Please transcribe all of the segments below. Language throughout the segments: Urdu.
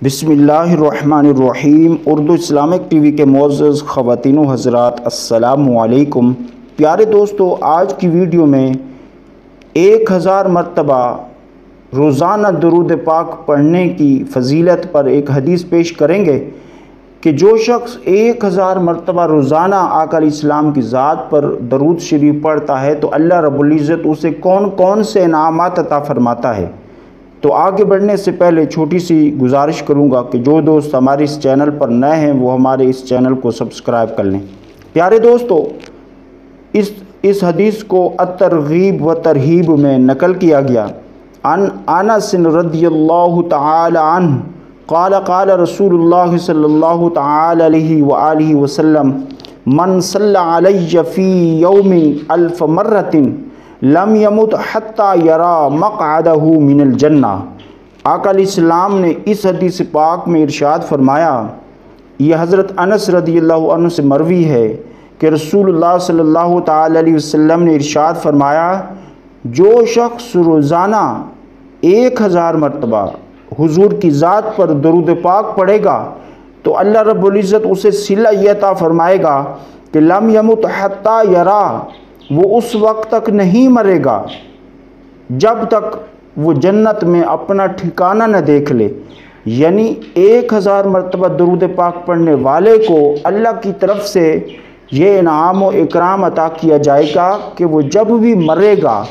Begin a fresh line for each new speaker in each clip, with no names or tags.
بسم اللہ الرحمن الرحیم۔ اردو اسلامک ٹی وی کے معزز خواتین و حضرات، السلام علیکم۔ پیارے دوستو، آج کی ویڈیو میں 1000 مرتبہ روزانہ درود پاک پڑھنے کی فضیلت پر ایک حدیث پیش کریں گے کہ جو شخص 1000 مرتبہ روزانہ آقا علیہ السلام کی ذات پر درود شریف پڑھتا ہے تو اللہ رب العزت اسے کون کون سے انعامات عطا فرماتا ہے۔ تو آگے بڑھنے سے پہلے چھوٹی سی گزارش کروں گا کہ جو دوست ہمارے اس چینل پر نئے ہیں وہ ہمارے اس چینل کو سبسکرائب کر لیں۔ پیارے دوستو، اس حدیث کو الترغیب و ترہیب میں نقل کیا گیا۔ عن انس رضی اللہ تعالی عنہ قال قال رسول اللہ صلی اللہ تعالی علیہ وآلہ وسلم من صلی علی فی یوم 1000 مرۃ لم یمت حتی یرا مقعدہ من الجنہ۔ آقا علیہ السلام نے اس حدیث پاک میں ارشاد فرمایا، یہ حضرت انس رضی اللہ عنہ سے مروی ہے کہ رسول اللہ صلی اللہ تعالی علیہ وسلم نے ارشاد فرمایا، جو شخص روزانہ 1000 مرتبہ حضور کی ذات پر درود پاک پڑھے گا تو اللہ رب العزت اسے صلہ یہ عطا فرمائے گا کہ لم یمت حتی یرا، وہ اس وقت تک نہیں مرے گا جب تک وہ جنت میں اپنا ٹھکانہ نہ دیکھ لے۔ یعنی 1000 مرتبہ درود پاک پڑھنے والے کو اللہ کی طرف سے یہ انعام و اکرام عطا کیا جائے گا کہ وہ جب بھی مرے گا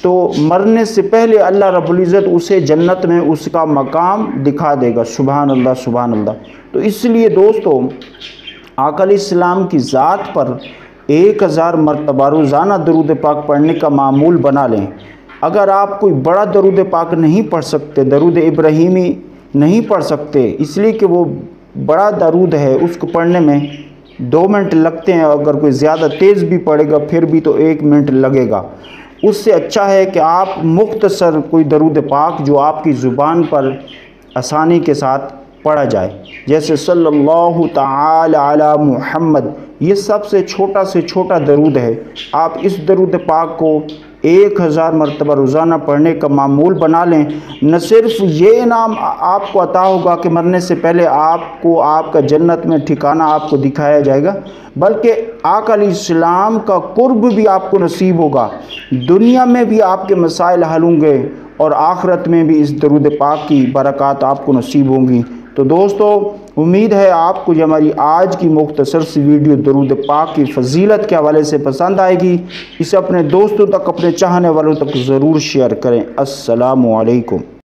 تو مرنے سے پہلے اللہ رب العزت اسے جنت میں اس کا مقام دکھا دے گا۔ سبحان اللہ سبحان اللہ۔ تو اس لیے دوستو، آقا علیہ السلام کی ذات پر 1000 مرتبہ روزانہ درود پاک پڑھنے کا معمول بنا لیں۔ اگر آپ کوئی بڑا درود پاک نہیں پڑھ سکتے، درود ابراہیمی نہیں پڑھ سکتے اس لیے کہ وہ بڑا درود ہے، اس کو پڑھنے میں 2 منٹ لگتے ہیں، اگر کوئی زیادہ تیز بھی پڑھے گا پھر بھی تو 1 منٹ لگے گا۔ اس سے اچھا ہے کہ آپ مختصر کوئی درود پاک جو آپ کی زبان پر آسانی کے ساتھ پڑھا جائے، جیسے صلی اللہ تعالی علی محمد، یہ سب سے چھوٹا درود ہے۔ آپ اس درود پاک کو 1000 مرتبہ روزانہ پڑھنے کا معمول بنا لیں۔ نہ صرف یہ انعام آپ کو عطا ہوگا کہ مرنے سے پہلے آپ کو آپ کا جنت میں ٹھکانہ آپ کو دکھایا جائے گا، بلکہ آقا علیہ السلام کا قرب بھی آپ کو نصیب ہوگا۔ دنیا میں بھی آپ کے مسائل حل ہوں گے اور آخرت میں بھی اس درود پاک کی برکات آپ کو نصیب ہوں گی۔ تو دوستو، امید ہے آپ کو یہ ہماری آج کی مختصر سی ویڈیو درود پاک کی فضیلت کے حوالے سے پسند آئے گی۔ اسے اپنے دوستوں تک، اپنے چاہنے والوں تک ضرور شیئر کریں۔ السلام علیکم۔